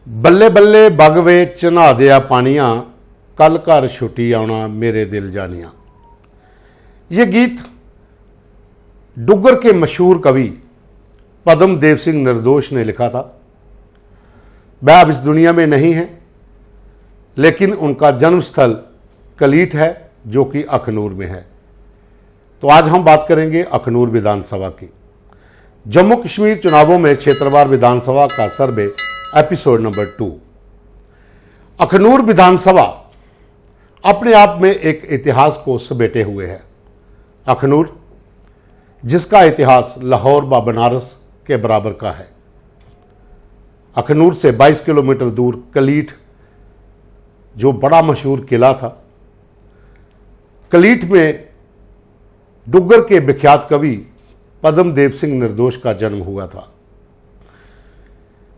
बल्ले बल्ले बगवे चना दिया पानियां, कल घर छुट्टी आना मेरे दिल जानिया। ये गीत डुग्गर के मशहूर कवि पद्म देव सिंह निर्दोष ने लिखा था। वह अब इस दुनिया में नहीं है, लेकिन उनका जन्मस्थल कलीठ है जो कि अखनूर में है। तो आज हम बात करेंगे अखनूर विधानसभा की। जम्मू कश्मीर चुनावों में क्षेत्रवार विधानसभा का सर्वे एपिसोड नंबर 2। अखनूर विधानसभा अपने आप में एक इतिहास को समेटे हुए है। अखनूर जिसका इतिहास लाहौर व बनारस के बराबर का है। अखनूर से 22 किलोमीटर दूर कलीठ जो बड़ा मशहूर किला था। कलीठ में डुग्गर के विख्यात कवि पद्म देव सिंह निर्दोष का जन्म हुआ था।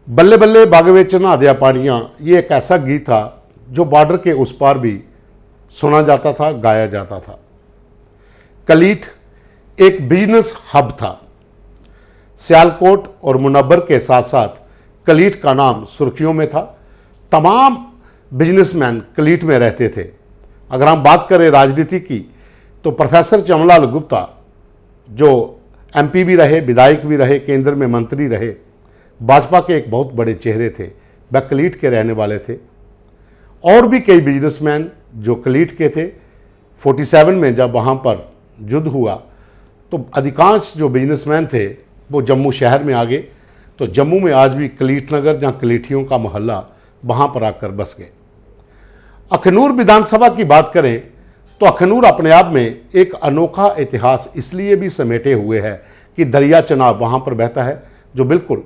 बल्ले बल्ले बागवे चना दिया पानियां, ये एक ऐसा गीत था जो बॉर्डर के उस पार भी सुना जाता था, गाया जाता था। कलीठ एक बिजनेस हब था। सियालकोट और मुनव्वर के साथ साथ कलीठ का नाम सुर्खियों में था। तमाम बिजनेसमैन कलीठ में रहते थे। अगर हम बात करें राजनीति की तो प्रोफेसर चमनलाल गुप्ता जो एमपी भी रहे, विधायक भी रहे, केंद्र में मंत्री रहे, भाजपा के एक बहुत बड़े चेहरे थे, वह कलीठ के रहने वाले थे। और भी कई बिजनेसमैन जो कलीठ के थे। 47 में जब वहाँ पर युद्ध हुआ तो अधिकांश जो बिजनेसमैन थे वो जम्मू शहर में आ गए। तो जम्मू में आज भी कलीठ नगर, जहाँ कलीठियों का मोहल्ला, वहाँ पर आकर बस गए। अखनूर विधानसभा की बात करें तो अखनूर अपने आप में एक अनोखा इतिहास इसलिए भी समेटे हुए है कि दरिया चनाब वहाँ पर बहता है जो बिल्कुल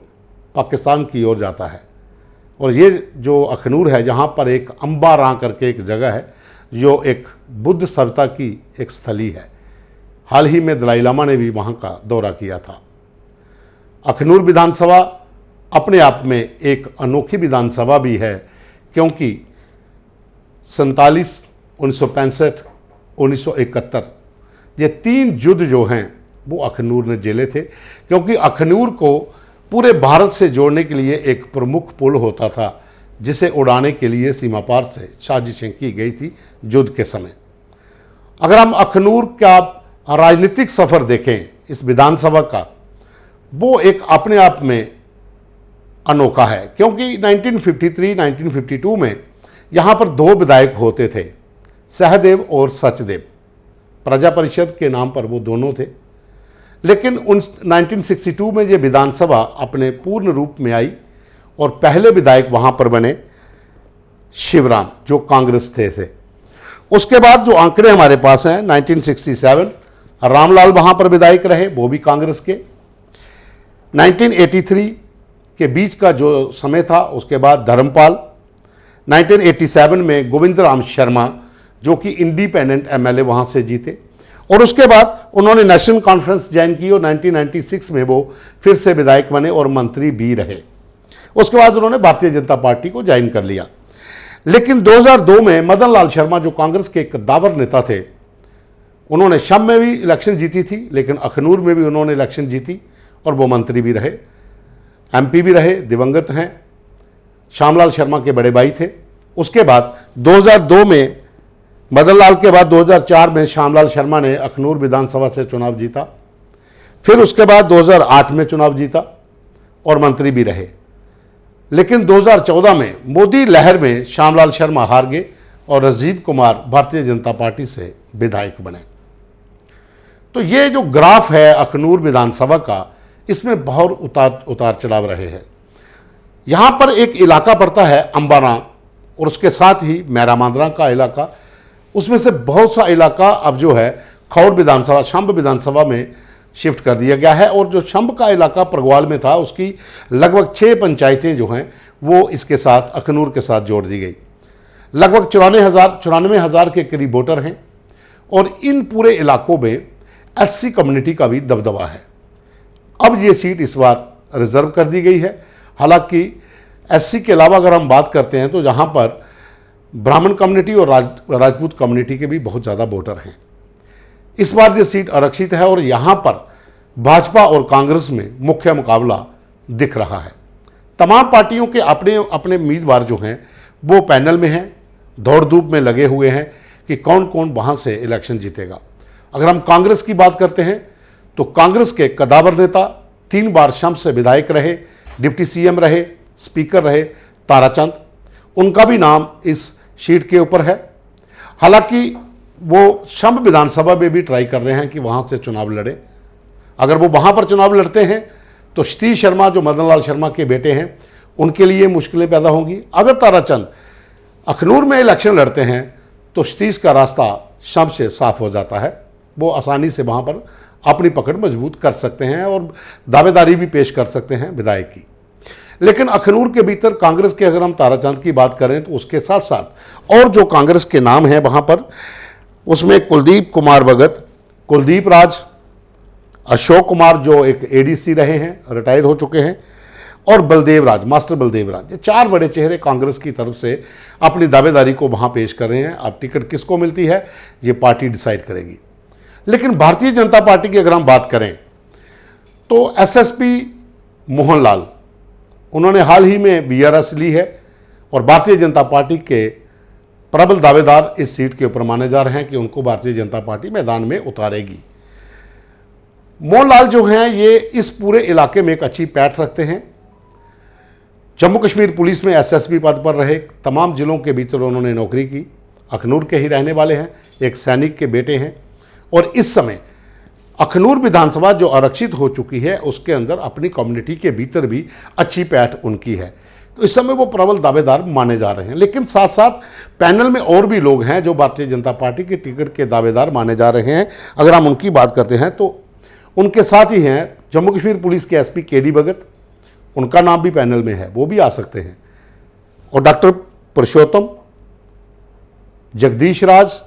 पाकिस्तान की ओर जाता है। और ये जो अखनूर है, जहाँ पर एक अम्बारां करके एक जगह है जो एक बुद्ध सभ्यता की एक स्थली है। हाल ही में दलाई लामा ने भी वहाँ का दौरा किया था। अखनूर विधानसभा अपने आप में एक अनोखी विधानसभा भी है, क्योंकि 47, 1965, 1971 ये 3 युद्ध जो हैं वो अखनूर ने झेले थे। क्योंकि अखनूर को पूरे भारत से जोड़ने के लिए एक प्रमुख पुल होता था, जिसे उड़ाने के लिए सीमा पार से साजिशें की गई थी युद्ध के समय। अगर हम अखनूर का राजनीतिक सफ़र देखें इस विधानसभा का, वो एक अपने आप में अनोखा है। क्योंकि 1953-1952 में यहाँ पर 2 विधायक होते थे, सहदेव और सचदेव। प्रजा परिषद के नाम पर वो दोनों थे। लेकिन 1962 में ये विधानसभा अपने पूर्ण रूप में आई और पहले विधायक वहाँ पर बने शिवराम जो कांग्रेस थे। उसके बाद जो आंकड़े हमारे पास हैं, 1967 रामलाल वहाँ पर विधायक रहे, वो भी कांग्रेस के। 1983 के बीच का जो समय था, उसके बाद धर्मपाल। 1987 में गोविंद राम शर्मा जो कि इंडिपेंडेंट एमएलए वहाँ से जीते। और उसके बाद उन्होंने नेशनल कॉन्फ्रेंस ज्वाइन की और 1996 में वो फिर से विधायक बने और मंत्री भी रहे। उसके बाद उन्होंने भारतीय जनता पार्टी को ज्वाइन कर लिया। लेकिन 2002 में मदन लाल शर्मा जो कांग्रेस के एक दावर नेता थे, उन्होंने शम में भी इलेक्शन जीती थी, लेकिन अखनूर में भी उन्होंने इलेक्शन जीती और वो मंत्री भी रहे, एमपी भी रहे, दिवंगत हैं, श्यामलाल शर्मा के बड़े भाई थे। उसके बाद 2002 में मदन लाल के बाद 2004 में श्यामलाल शर्मा ने अखनूर विधानसभा से चुनाव जीता। फिर उसके बाद 2008 में चुनाव जीता और मंत्री भी रहे। लेकिन 2014 में मोदी लहर में श्यामलाल शर्मा हार गए और राजीव कुमार भारतीय जनता पार्टी से विधायक बने। तो ये जो ग्राफ है अखनूर विधानसभा का, इसमें बहुत उतार चढ़ाव रहे हैं। यहाँ पर एक इलाका पड़ता है अम्बारां और उसके साथ ही मैरामांद्रा का इलाका। उसमें से बहुत सा इलाका अब जो है खौड़ विधानसभा, शंभ विधानसभा में शिफ्ट कर दिया गया है। और जो शंभ का इलाका परगवाल में था, उसकी लगभग 6 पंचायतें जो हैं वो इसके साथ अखनूर के साथ जोड़ दी गई। लगभग 94,000 के करीब वोटर हैं। और इन पूरे इलाकों में एससी कम्युनिटी का भी दबदबा है। अब ये सीट इस बार रिजर्व कर दी गई है। हालांकि एससी के अलावा अगर हम बात करते हैं तो यहाँ पर ब्राह्मण कम्युनिटी और राजपूत कम्युनिटी के भी बहुत ज़्यादा वोटर हैं। इस बार ये सीट आरक्षित है और यहाँ पर भाजपा और कांग्रेस में मुख्य मुकाबला दिख रहा है। तमाम पार्टियों के अपने अपने उम्मीदवार जो हैं वो पैनल में हैं, दौड़ धूप में लगे हुए हैं कि कौन कौन वहाँ से इलेक्शन जीतेगा। अगर हम कांग्रेस की बात करते हैं तो कांग्रेस के कदावर नेता 3 बार शम्स से विधायक रहे, डिप्टी सीएम रहे, स्पीकर रहे ताराचंद, उनका भी नाम इस शीट के ऊपर है। हालांकि वो शम्स विधानसभा में भी ट्राई कर रहे हैं कि वहाँ से चुनाव लड़े। अगर वो वहाँ पर चुनाव लड़ते हैं तो सतीश शर्मा जो मदन लाल शर्मा के बेटे हैं उनके लिए मुश्किलें पैदा होंगी। अगर ताराचंद अखनूर में इलेक्शन लड़ते हैं तो सतीश का रास्ता शम्स से साफ हो जाता है, वो आसानी से वहाँ पर अपनी पकड़ मजबूत कर सकते हैं और दावेदारी भी पेश कर सकते हैं विधायक की। लेकिन अखनूर के भीतर कांग्रेस के अगर हम ताराचंद की बात करें तो उसके साथ साथ और जो कांग्रेस के नाम हैं वहाँ पर, उसमें कुलदीप कुमार भगत, कुलदीप राज, अशोक कुमार जो एक एडीसी रहे हैं, रिटायर हो चुके हैं, और बलदेव राज, मास्टर बलदेव राज, ये 4 बड़े चेहरे कांग्रेस की तरफ से अपनी दावेदारी को वहाँ पेश कर रहे हैं। अब टिकट किसको मिलती है ये पार्टी डिसाइड करेगी। लेकिन भारतीय जनता पार्टी की अगर हम बात करें तो एसएसपी मोहनलाल, उन्होंने हाल ही में बीआरएस ली है और भारतीय जनता पार्टी के प्रबल दावेदार इस सीट के ऊपर माने जा रहे हैं कि उनको भारतीय जनता पार्टी मैदान में उतारेगी। मोहनलाल जो हैं ये इस पूरे इलाके में एक अच्छी पैठ रखते हैं। जम्मू कश्मीर पुलिस में एसएसपी पद पर रहे, तमाम जिलों के भीतर उन्होंने नौकरी की, अखनूर के ही रहने वाले हैं, एक सैनिक के बेटे हैं और इस समय अखनूर विधानसभा जो आरक्षित हो चुकी है उसके अंदर अपनी कम्युनिटी के भीतर भी अच्छी पैठ उनकी है, तो इस समय वो प्रबल दावेदार माने जा रहे हैं। लेकिन साथ साथ पैनल में और भी लोग हैं जो भारतीय जनता पार्टी के टिकट के दावेदार माने जा रहे हैं। अगर हम उनकी बात करते हैं तो उनके साथ ही हैं जम्मू कश्मीर पुलिस के एसपी केडी भगत, उनका नाम भी पैनल में है, वो भी आ सकते हैं, और डॉक्टर पुरुषोत्तम, जगदीश राज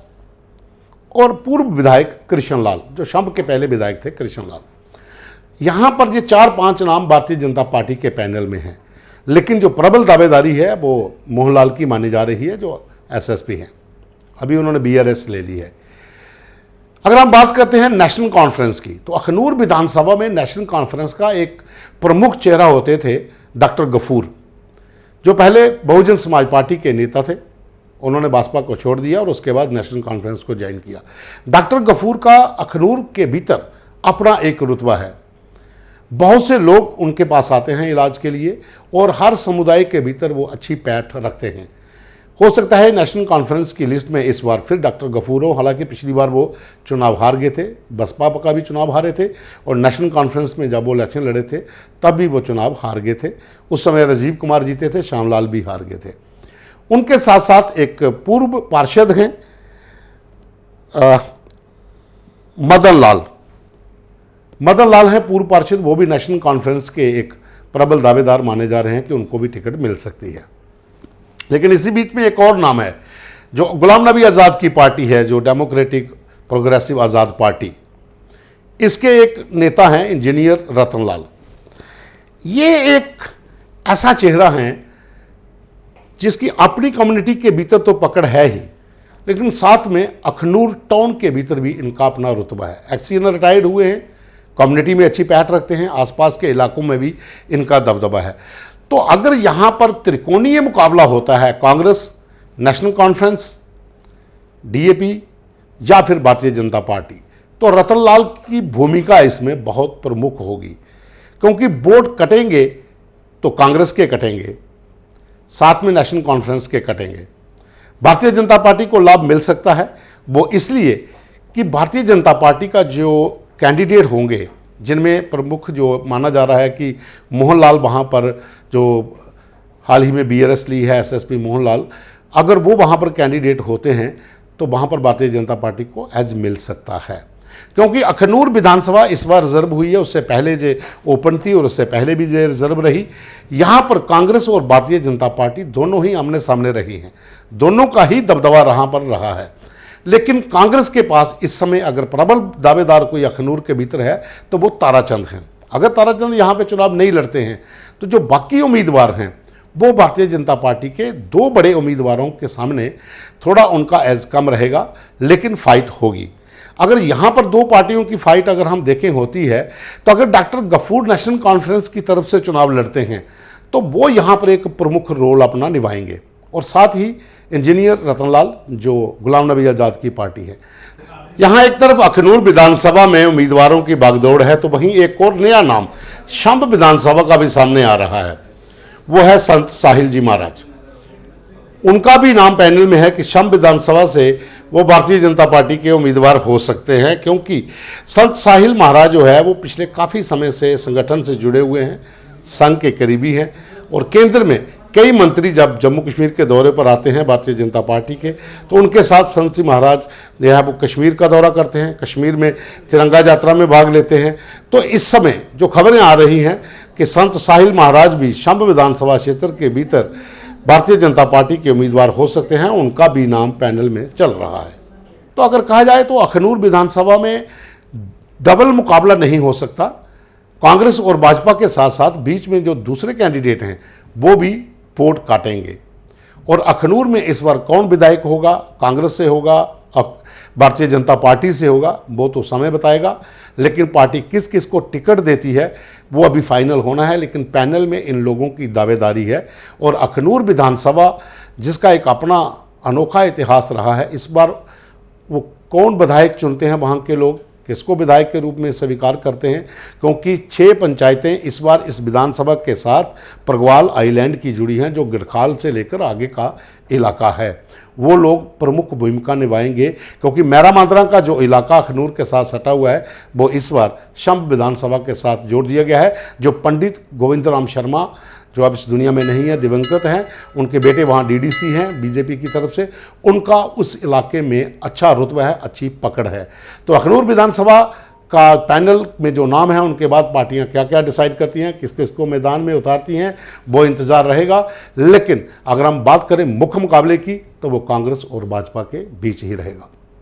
और पूर्व विधायक कृष्ण लाल जो शम्स के पहले विधायक थे, कृष्ण लाल। यहाँ पर ये 4-5 नाम भारतीय जनता पार्टी के पैनल में हैं। लेकिन जो प्रबल दावेदारी है वो मोहनलाल की मानी जा रही है जो एसएसपी हैं, अभी उन्होंने बीआरएस ले ली है। अगर हम बात करते हैं नेशनल कॉन्फ्रेंस की तो अखनूर विधानसभा में नेशनल कॉन्फ्रेंस का एक प्रमुख चेहरा होते थे डॉक्टर गफूर, जो पहले बहुजन समाज पार्टी के नेता थे। उन्होंने भाजपा को छोड़ दिया और उसके बाद नेशनल कॉन्फ्रेंस को ज्वाइन किया। डॉक्टर गफूर का अखनूर के भीतर अपना एक रुतबा है, बहुत से लोग उनके पास आते हैं इलाज के लिए और हर समुदाय के भीतर वो अच्छी पैठ रखते हैं। हो सकता है नेशनल कॉन्फ्रेंस की लिस्ट में इस बार फिर डॉक्टर गफूर हो, हालांकि पिछली बार वो चुनाव हार गए थे, बसपा का भी चुनाव हारे थे और नेशनल कॉन्फ्रेंस में जब वो इलेक्शन लड़े थे तब भी वो चुनाव हार गए थे। उस समय राजीव कुमार जीते थे, श्यामलाल भी हार गए थे। उनके साथ साथ एक पूर्व पार्षद हैं मदन लाल हैं पूर्व पार्षद, वो भी नेशनल कॉन्फ्रेंस के एक प्रबल दावेदार माने जा रहे हैं कि उनको भी टिकट मिल सकती है। लेकिन इसी बीच में एक और नाम है जो गुलाम नबी आज़ाद की पार्टी है, जो डेमोक्रेटिक प्रोग्रेसिव आज़ाद पार्टी, इसके एक नेता हैं इंजीनियर रतन लाल। ये एक ऐसा चेहरा है जिसकी अपनी कम्युनिटी के भीतर तो पकड़ है ही, लेकिन साथ में अखनूर टाउन के भीतर भी इनका अपना रुतबा है। एक्सीजन रिटायर्ड हुए हैं, कम्युनिटी में अच्छी पैठ रखते हैं, आसपास के इलाकों में भी इनका दबदबा है। तो अगर यहाँ पर त्रिकोणीय मुकाबला होता है कांग्रेस, नेशनल कॉन्फ्रेंस, डीएपी या फिर भारतीय जनता पार्टी, तो रतन लाल की भूमिका इसमें बहुत प्रमुख होगी, क्योंकि वोट कटेंगे तो कांग्रेस के कटेंगे, साथ में नेशनल कॉन्फ्रेंस के कटेंगे। भारतीय जनता पार्टी को लाभ मिल सकता है, वो इसलिए कि भारतीय जनता पार्टी का जो कैंडिडेट होंगे, जिनमें प्रमुख जो माना जा रहा है कि मोहनलाल वहाँ पर जो हाल ही में बीआरएस ली है एसएसपी मोहनलाल, अगर वो वहाँ पर कैंडिडेट होते हैं तो वहाँ पर भारतीय जनता पार्टी को एज मिल सकता है। क्योंकि अखनूर विधानसभा इस बार रिजर्व हुई है, उससे पहले जो ओपन थी और उससे पहले भी जो रिजर्व रही। यहाँ पर कांग्रेस और भारतीय जनता पार्टी दोनों ही आमने सामने रही हैं, दोनों का ही दबदबा यहाँ पर रहा है। लेकिन कांग्रेस के पास इस समय अगर प्रबल दावेदार कोई अखनूर के भीतर है तो वो ताराचंद हैं। अगर ताराचंद यहाँ पे चुनाव नहीं लड़ते हैं तो जो बाकी उम्मीदवार हैं वो भारतीय जनता पार्टी के 2 बड़े उम्मीदवारों के सामने थोड़ा उनका एज कम रहेगा, लेकिन फाइट होगी। अगर यहाँ पर 2 पार्टियों की फाइट अगर हम देखें होती है तो अगर डॉक्टर गफूर नेशनल कॉन्फ्रेंस की तरफ से चुनाव लड़ते हैं तो वो यहाँ पर एक प्रमुख रोल अपना निभाएंगे। और साथ ही इंजीनियर रतनलाल जो गुलाम नबी आज़ाद की पार्टी है। यहाँ एक तरफ अखनूर विधानसभा में उम्मीदवारों की भागदौड़ है, तो वहीं एक और नया नाम शंभ विधानसभा का भी सामने आ रहा है, वो है संत साहिल जी महाराज। उनका भी नाम पैनल में है कि शंभ विधानसभा से वो भारतीय जनता पार्टी के उम्मीदवार हो सकते हैं, क्योंकि संत साहिल महाराज जो है वो पिछले काफ़ी समय से संगठन से जुड़े हुए हैं, संघ के करीबी हैं, और केंद्र में कई मंत्री जब जम्मू कश्मीर के दौरे पर आते हैं भारतीय जनता पार्टी के, तो उनके साथ संत जी महाराज जो है वो कश्मीर का दौरा करते हैं, कश्मीर में तिरंगा यात्रा में भाग लेते हैं। तो इस समय जो खबरें आ रही हैं कि संत साहिल महाराज भी शंभ विधानसभा क्षेत्र के भीतर भारतीय जनता पार्टी के उम्मीदवार हो सकते हैं, उनका भी नाम पैनल में चल रहा है। तो अगर कहा जाए तो अखनूर विधानसभा में डबल मुकाबला नहीं हो सकता। कांग्रेस और भाजपा के साथ साथ बीच में जो दूसरे कैंडिडेट हैं वो भी वोट काटेंगे। और अखनूर में इस बार कौन विधायक होगा, कांग्रेस से होगा, भारतीय जनता पार्टी से होगा, वो तो समय बताएगा। लेकिन पार्टी किस किस को टिकट देती है वो अभी फाइनल होना है। लेकिन पैनल में इन लोगों की दावेदारी है। और अखनूर विधानसभा जिसका एक अपना अनोखा इतिहास रहा है, इस बार वो कौन विधायक चुनते हैं, वहाँ के लोग किसको विधायक के रूप में स्वीकार करते हैं, क्योंकि 6 पंचायतें इस बार इस विधानसभा के साथ परगवाल आइलैंड की जुड़ी हैं, जो गिरखाल से लेकर आगे का इलाका है। वो लोग प्रमुख भूमिका निभाएंगे, क्योंकि मैरा मांदरा का जो इलाका अखनूर के साथ सटा हुआ है वो इस बार शंभ विधानसभा के साथ जोड़ दिया गया है। जो पंडित गोविंद राम शर्मा जो अब इस दुनिया में नहीं है, दिवंगत हैं, उनके बेटे वहाँ डीडीसी हैं बीजेपी की तरफ से, उनका उस इलाके में अच्छा रुतबा है, अच्छी पकड़ है। तो अखनूर विधानसभा का पैनल में जो नाम है, उनके बाद पार्टियां क्या क्या डिसाइड करती हैं, किस किस को मैदान में उतारती हैं, वो इंतजार रहेगा। लेकिन अगर हम बात करें मुख्य मुकाबले की, तो वो कांग्रेस और भाजपा के बीच ही रहेगा।